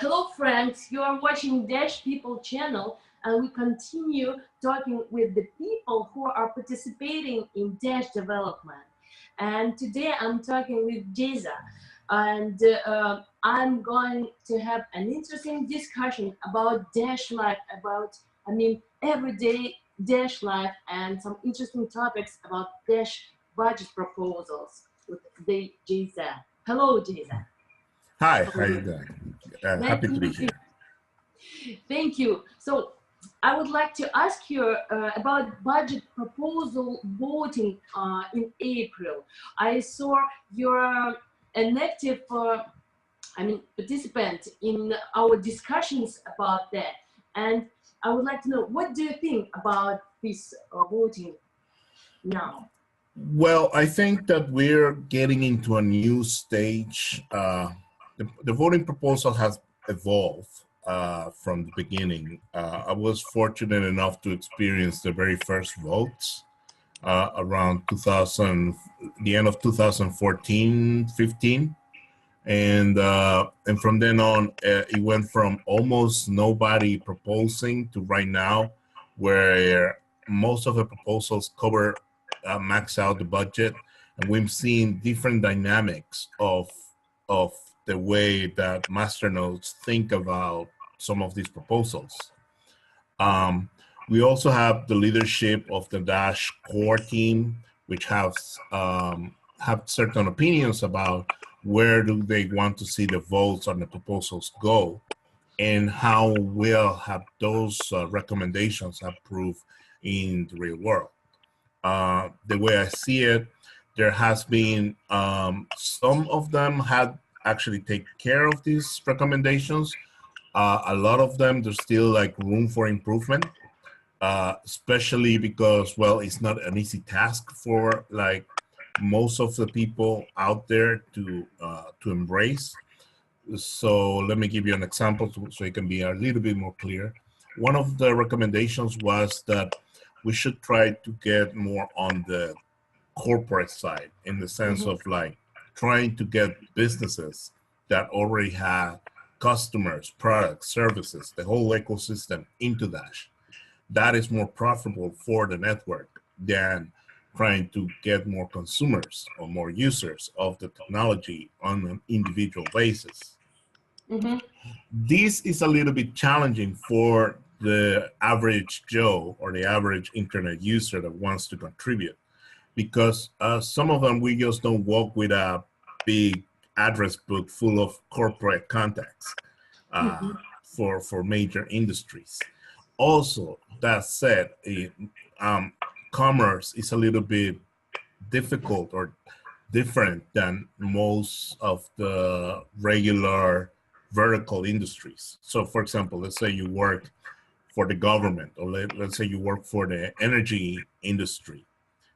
Hello friends, you are watching DashPeople channel and we continue talking with the people who are participating in Dash development. And today I'm talking with JZA and I'm going to have an interesting discussion about Dash life, everyday Dash life and some interesting topics about Dash budget proposals with the JZA. Hello JZA. Hi, how are you doing? Happy to be here. Thank you. So I would like to ask you about budget proposal voting in April. I saw you're an active participant in our discussions about that. And I would like to know, what do you think about this voting now? Well, I think that we're getting into a new stage. The voting proposal has evolved from the beginning. I was fortunate enough to experience the very first votes around the end of 2014, 15. And from then on, it went from almost nobody proposing to right now, where most of the proposals cover max out the budget. And we've seen different dynamics of the way that masternodes think about some of these proposals. We also have the leadership of the Dash core team, which have certain opinions about where do they want to see the votes on the proposals go, and how well have those recommendations have proved in the real world. The way I see it, there has been some of them had actually take care of these recommendations. A lot of them, there's still like room for improvement, especially because, well, it's not an easy task for like most of the people out there to embrace. So let me give you an example so it can be a little bit more clear. One of the recommendations was that we should try to get more on the corporate side, in the sense of like trying to get businesses that already have customers, products, services, the whole ecosystem into Dash. That is more profitable for the network than trying to get more consumers or more users of the technology on an individual basis. This is a little bit challenging for the average Joe or the average internet user that wants to contribute, because some of them, we just don't walk with a big address book full of corporate contacts for major industries. Also, that said, commerce is a little bit difficult or different than most of the regular vertical industries. So for example, let's say you work for the government, or let's say you work for the energy industry.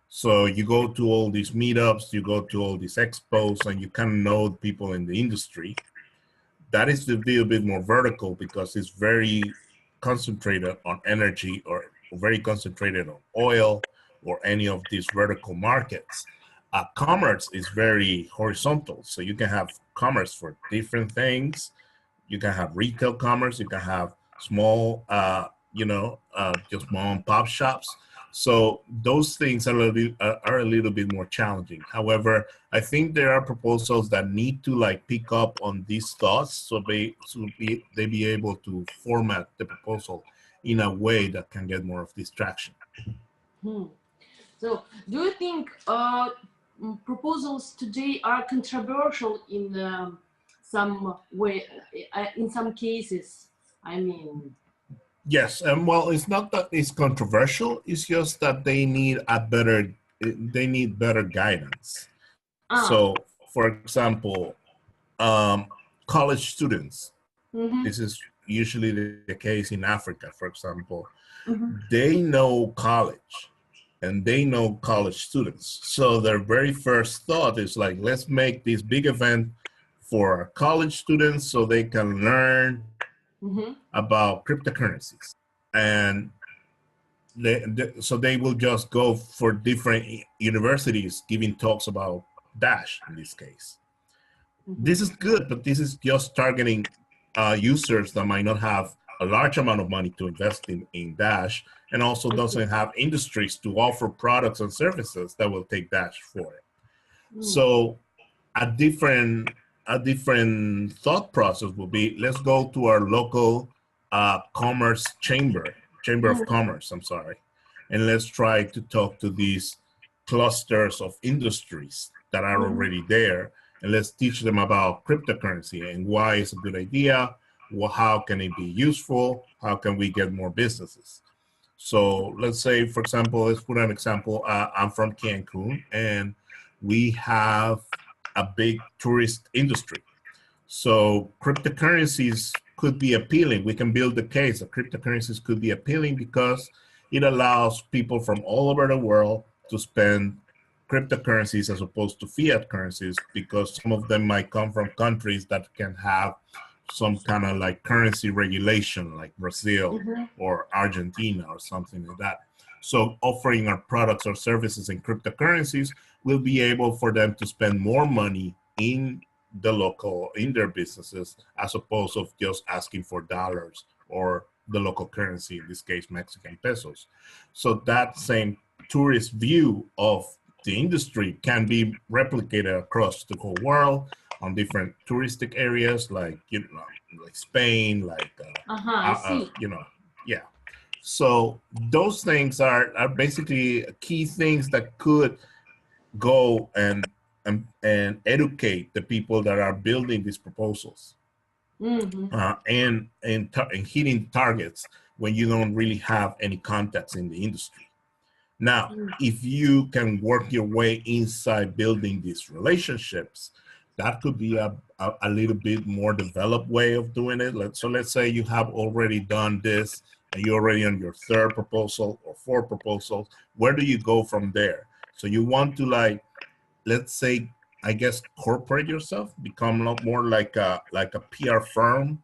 So you go to all these meetups, you go to all these expos, and you kind of know people in the industry. That is a little bit more vertical because it's very concentrated on energy, or very concentrated on oil, or any of these vertical markets. Commerce is very horizontal. So you can have commerce for different things. You can have retail commerce, you can have small, just mom and pop shops. So those things are a little bit more challenging. However, I think there are proposals that need to like pick up on these thoughts, so they be able to format the proposal in a way that can get more of this traction. So do you think proposals today are controversial in some way, in some cases? Yes, and well, it's not that it's controversial. It's just that they need better guidance. So, for example, college students. This is usually the case in Africa, for example. They know college, and they know college students. So their very first thought is like, let's make this big event for college students so they can learn about cryptocurrencies. And so they will just go for different universities giving talks about Dash in this case. This is good, but this is just targeting users that might not have a large amount of money to invest in Dash, and also doesn't have industries to offer products and services that will take Dash for it. So a different thought process will be, let's go to our local commerce chamber of commerce, I'm sorry, and let's try to talk to these clusters of industries that are already there, and let's teach them about cryptocurrency and why it's a good idea, how can it be useful, how can we get more businesses. So let's say, for example, let's put an example. I'm from Cancun, and we have a big tourist industry. So cryptocurrencies could be appealing. We can build the case that cryptocurrencies could be appealing because it allows people from all over the world to spend cryptocurrencies as opposed to fiat currencies, because some of them might come from countries that can have some kind of like currency regulation, like Brazil or Argentina or something like that. So offering our products or services in cryptocurrencies will be able for them to spend more money in their businesses, as opposed to just asking for dollars or the local currency, in this case, Mexican pesos. So that same tourist view of the industry can be replicated across the whole world on different touristic areas, like, like Spain, like, yeah. So those things are basically key things that could go and educate the people that are building these proposals, and hitting targets when you don't really have any contacts in the industry. Now, if you can work your way inside building these relationships, that could be a little bit more developed way of doing it. So let's say you have already done this and you're already on your third proposal or fourth proposal. Where do you go from there? So you want to, like, let's say, I guess, corporate yourself, become a lot more like a PR firm,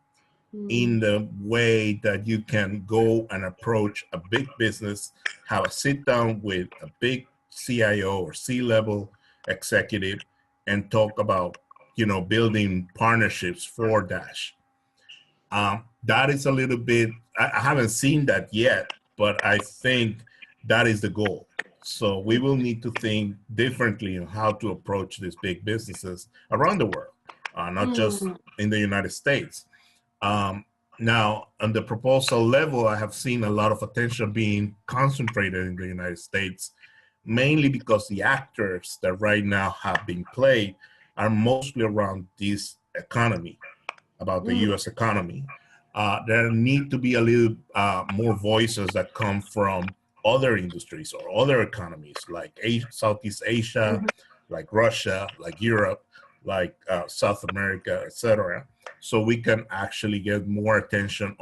in the way that you can go and approach a big business, have a sit down with a big CIO or C-level executive and talk about, building partnerships for Dash. That is a little bit, I haven't seen that yet, but I think that is the goal. So we will need to think differently on how to approach these big businesses around the world, not just in the United States. Now, on the proposal level, I have seen a lot of attention being concentrated in the United States, mainly because the actors that right now have been played are mostly around this economy, about the US economy. There need to be a little more voices that come from other industries or other economies, like Southeast Asia, like Russia, like Europe, like South America, etc. So we can actually get more attention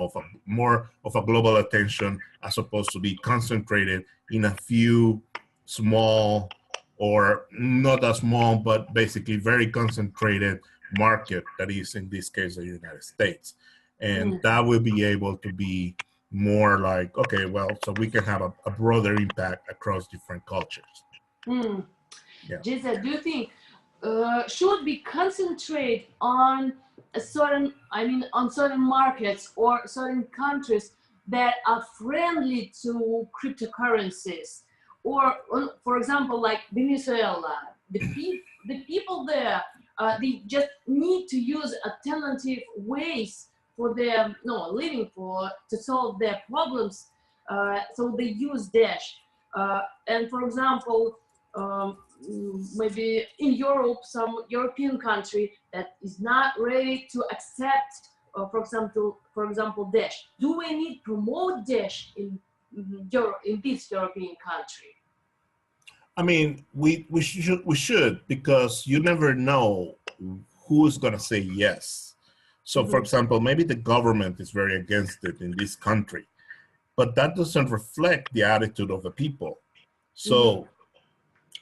more of a global attention, as opposed to be concentrated in a few small, or not as small, but basically very concentrated market that is, in this case, the United States. And that will be able to be more like, okay, well, so we can have a broader impact across different cultures. Yeah. JZA, do you think should we concentrate on certain markets or certain countries that are friendly to cryptocurrencies? Or, for example, like Venezuela, the people there, they just need to use alternative ways for their living, to solve their problems. So they use Dash. And for example, maybe in Europe, some European country that is not ready to accept, for example, Dash. Do we need to promote Dash in this European country? I mean, we should, because you never know who's going to say yes. So, for example, maybe the government is very against it in this country, but that doesn't reflect the attitude of the people. So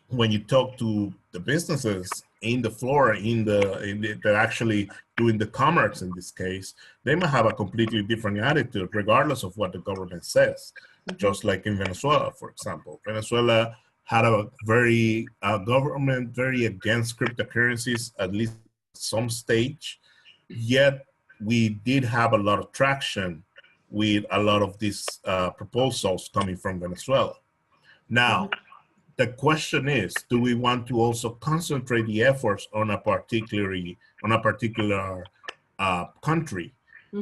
when you talk to the businesses in the floor, they're actually doing the commerce in this case, they might have a completely different attitude regardless of what the government says. Just like in Venezuela, for example. Venezuela had a very government very against cryptocurrencies, at least some stage, yet we did have a lot of traction with a lot of these proposals coming from Venezuela. Now, the question is, do we want to also concentrate the efforts on a particular country?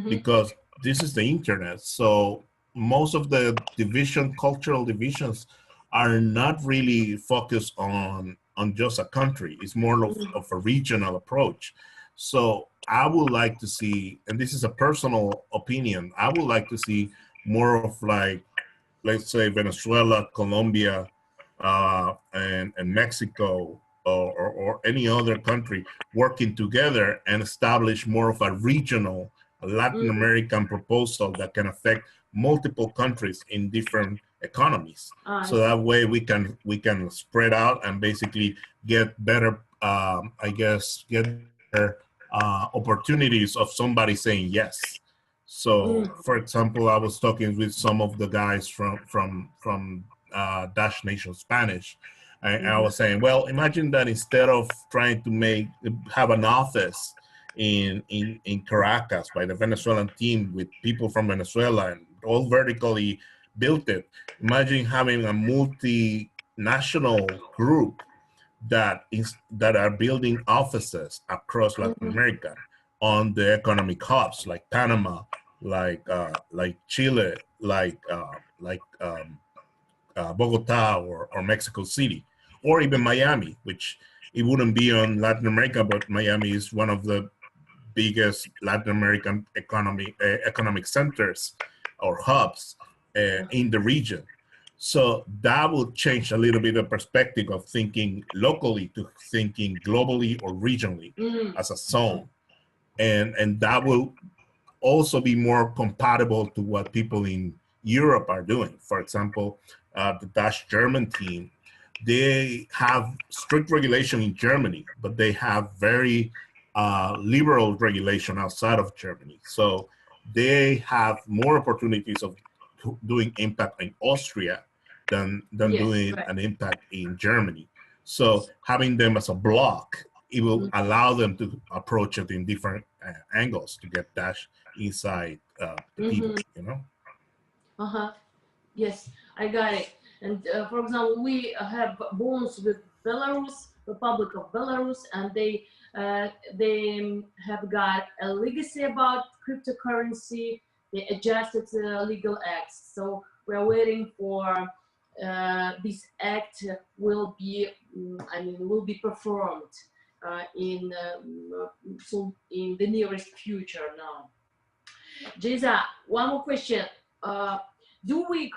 Because this is the internet. So most of the cultural divisions are not really focused on just a country. It's more of a regional approach. So I would like to see, and this is a personal opinion, I would like to see more of like, let's say Venezuela, Colombia, and Mexico, or any other country working together and establish more of a regional Latin American proposal that can affect multiple countries in different economies. So that way we can spread out and basically get better, I guess, get better opportunities of somebody saying yes. So, for example, I was talking with some of the guys from Dash Nation Spanish, and I was saying, well, imagine that instead of trying to have an office in Caracas by the Venezuelan team with people from Venezuela and all vertically built it, imagine having a multinational group that are building offices across Latin America on the economic hubs like Panama, like Chile, like Bogota or Mexico City, or even Miami, which it wouldn't be on Latin America, but Miami is one of the biggest Latin American economic centers or hubs in the region. So that will change a little bit the perspective of thinking locally to thinking globally or regionally as a zone. And that will also be more compatible to what people in Europe are doing. For example, the Dash German team, they have strict regulation in Germany, but they have very liberal regulation outside of Germany. So they have more opportunities of doing impact in Austria than doing an impact in Germany. So having them as a block, it will allow them to approach it in different angles to get Dash inside the people, you know? Yes, I got it. And for example, we have bonds with Belarus, Republic of Belarus, and they have got a legacy about cryptocurrency. They adjusted legal acts, so we're waiting for this act will be, will be performed in the nearest future now. JZA, one more question. Do we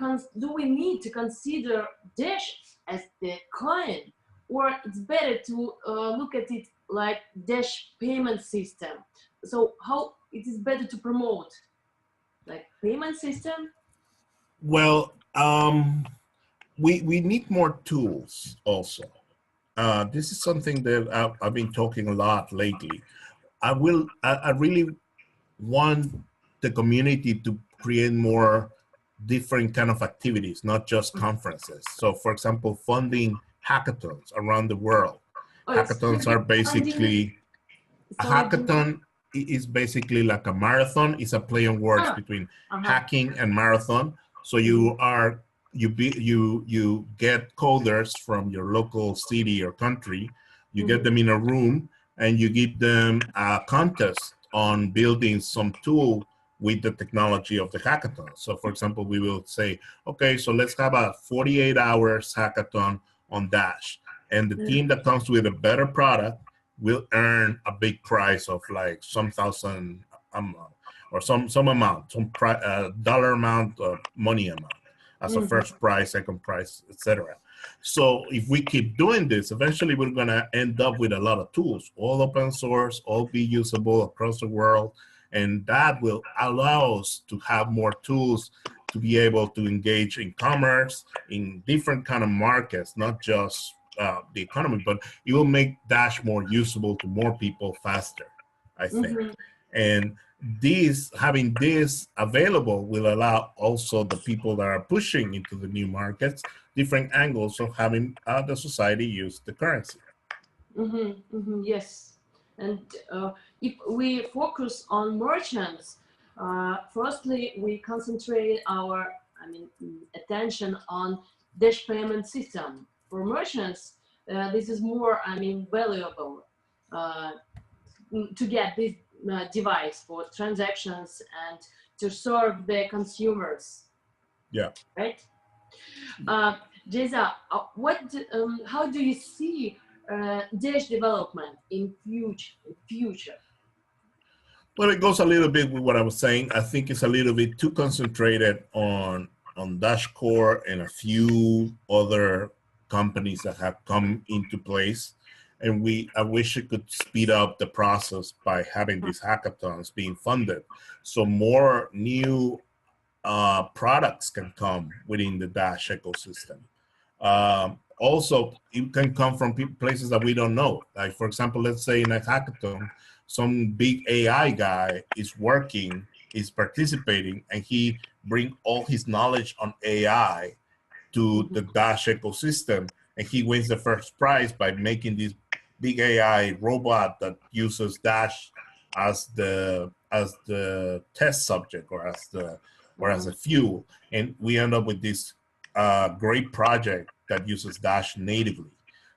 need to consider Dash as the client, or it's better to look at it like Dash payment system? So how it is better to promote, like payment system? Well, we need more tools also. This is something that I've been talking a lot lately. I really want the community to create more different kind of activities, not just conferences. So for example, funding hackathons around the world. Hackathons are basically, a hackathon is basically like a marathon. It's a play on words between hacking and marathon. So you get coders from your local city or country, you get them in a room and you give them a contest on building some tool with the technology of the hackathon. So for example, we will say, okay, so let's have a 48 hours hackathon on Dash. And the team that comes with a better product will earn a big prize of like some thousand or some amount, some dollar amount of money amount as a first prize, second prize, etc. So if we keep doing this, eventually we're gonna end up with a lot of tools, all open source, all be usable across the world. And that will allow us to have more tools to be able to engage in commerce, in different kind of markets, not just the economy, but it will make Dash more usable to more people faster, I think. And having this available will allow also the people that are pushing into the new markets different angles of having the society use the currency. Yes. And if we focus on merchants, firstly, we concentrate our, attention on Dash payment system. For merchants, this is more, valuable to get this device for transactions and to serve the consumers. Yeah. Right. JZA, how do you see Dash development in future? Well, it goes a little bit with what I was saying. I think it's a little bit too concentrated on DashCore and a few other companies that have come into place. And I wish it could speed up the process by having these hackathons being funded, so more new products can come within the Dash ecosystem. Also, it can come from places that we don't know. Like, for example, let's say in a hackathon, some big AI guy is participating, and he bring all his knowledge on AI to the Dash ecosystem, and he wins the first prize by making this big AI robot that uses Dash as the test subject or as a fuel, and we end up with this great project that uses Dash natively.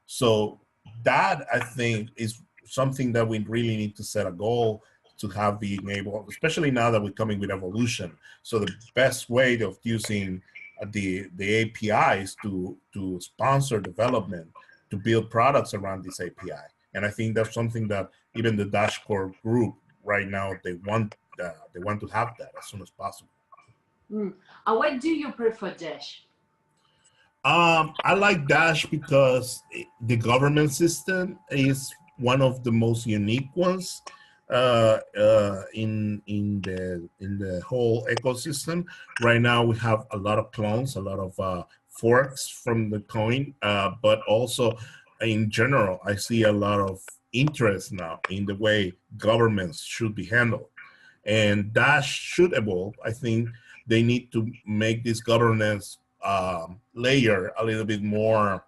So that, I think, is something that we really need to set a goal to have being able, especially now that we're coming with evolution. So the best way of using the APIs to sponsor development, to build products around this API. And I think that's something that even the DashCore group right now, they want to have that as soon as possible. Why do you prefer Dash? I like Dash because the government system is one of the most unique ones in the whole ecosystem. Right now, we have a lot of clones, a lot of forks from the coin, but also in general, I see a lot of interest now in the way governments should be handled, and Dash should evolve. I think they need to make this governance layer a little bit more,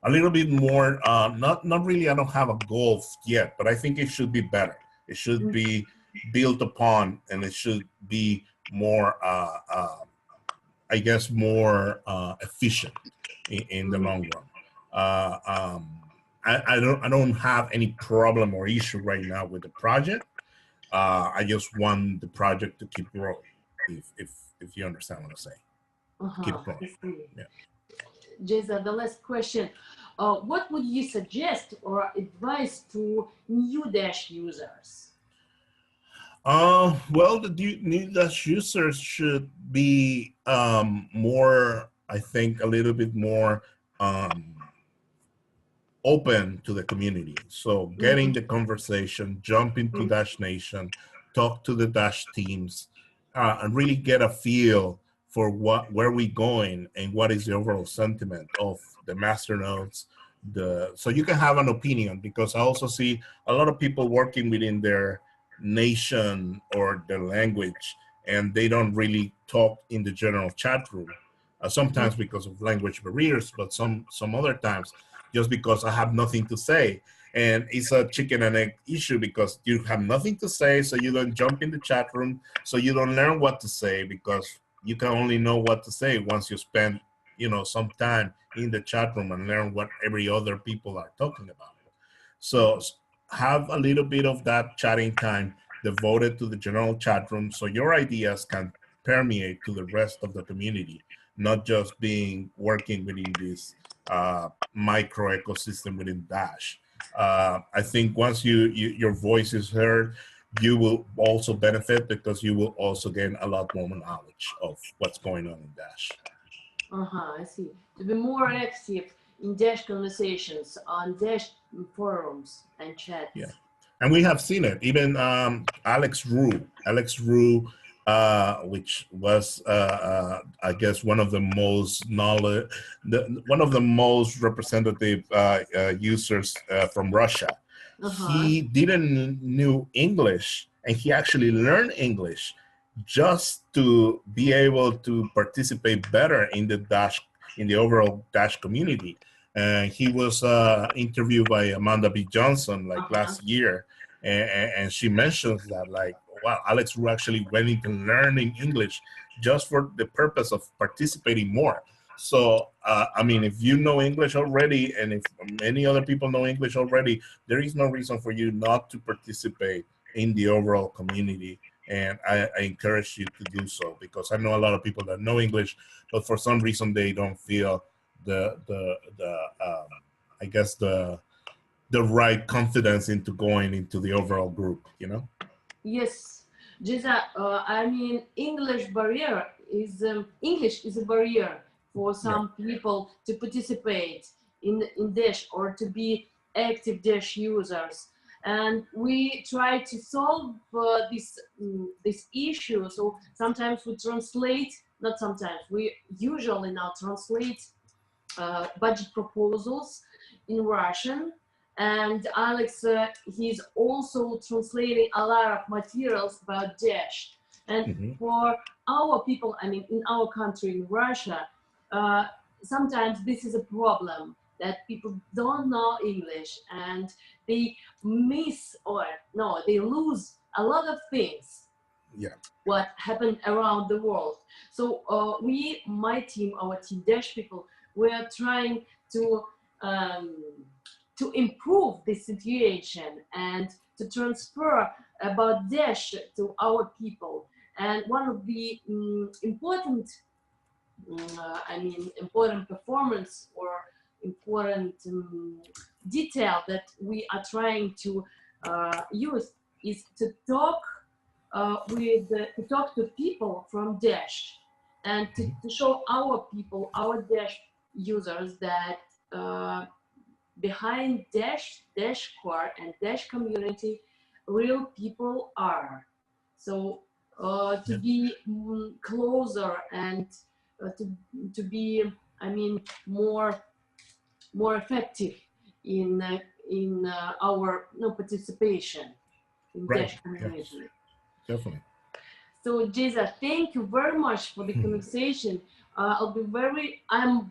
not really, I don't have a goal yet, but I think it should be better. It should be built upon, and it should be more, I guess, more efficient in the long run. I don't have any problem or issue right now with the project. I just want the project to keep growing, if you understand what I'm saying. Keep growing. Yeah. JZA, the last question. What would you suggest or advise to new Dash users? Well, the new Dash users should be more, I think, a little bit more open to the community. So getting the conversation, jump into Dash Nation, talk to the Dash teams, and really get a feel for where we're going and what is the overall sentiment of the masternodes. So you can have an opinion, because I also see a lot of people working within their nation or their language, and they don't really talk in the general chat room. Sometimes because of language barriers, but some other times just because I have nothing to say. And it's a chicken and egg issue, because you have nothing to say, so you don't jump in the chat room, so you don't learn what to say, because you can only know what to say once you spend, some time in the chat room and learn what every other people are talking about. So have a little bit of that chatting time devoted to the general chat room, so your ideas can permeate to the rest of the community, not just working within this micro ecosystem within Dash. I think once your voice is heard, you will also benefit, because you will also gain a lot more knowledge of what's going on in Dash. I see. To be more active in Dash conversations, on Dash forums and chats. Yeah, and we have seen it. Even Alex Rue, which was I guess one of the most representative users from Russia. He didn't knew English, and he actually learned English just to be able to participate better in the overall Dash community. and he was interviewed by Amanda B. Johnson like last year, and she mentions that like, wow, Alex Ru actually went into learning English just for the purpose of participating more. So, I mean, if you know English already, and if many other people know English already, there is no reason for you not to participate in the overall community. And I encourage you to do so, because I know a lot of people that know English, but for some reason they don't feel I guess the right confidence into going into the overall group, you know? Yes, JZA, I mean, English is a barrier for some people to participate in Dash or to be active Dash users. And we try to solve this issue. So sometimes we translate, not sometimes, we usually now translate budget proposals in Russian. And Alex, he's also translating a lot of materials about Dash. And for our people, I mean, in our country, in Russia, sometimes this is a problem, that people don't know English and they miss, or no, they lose a lot of things. What happened around the world. So my team, our team DashPeople, we are trying to improve the situation and to transfer about Dash to our people. And one of the important performance or important detail that we are trying to use is to talk to people from Dash, and to show our people, our Dash users, that behind Dash core and Dash community, real people are. So to be closer and to be, I mean, more effective in our participation in Dash community. Yes, definitely. So JZA, thank you very much for the conversation. I'm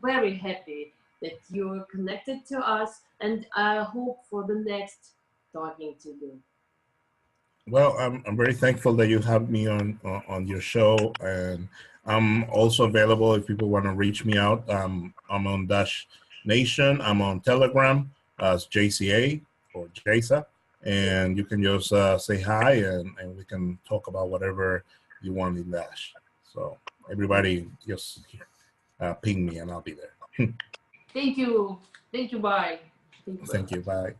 very happy that you're connected to us, and I hope for the next talking to you. Well, I'm very thankful that you have me on your show, and I'm also available if people want to reach me out. I'm on Dash Nation. I'm on Telegram as JZA or JZA, and you can just say hi, and we can talk about whatever you want in Dash. So everybody just ping me and I'll be there. Thank you. Thank you. Bye. Thank you. Bye.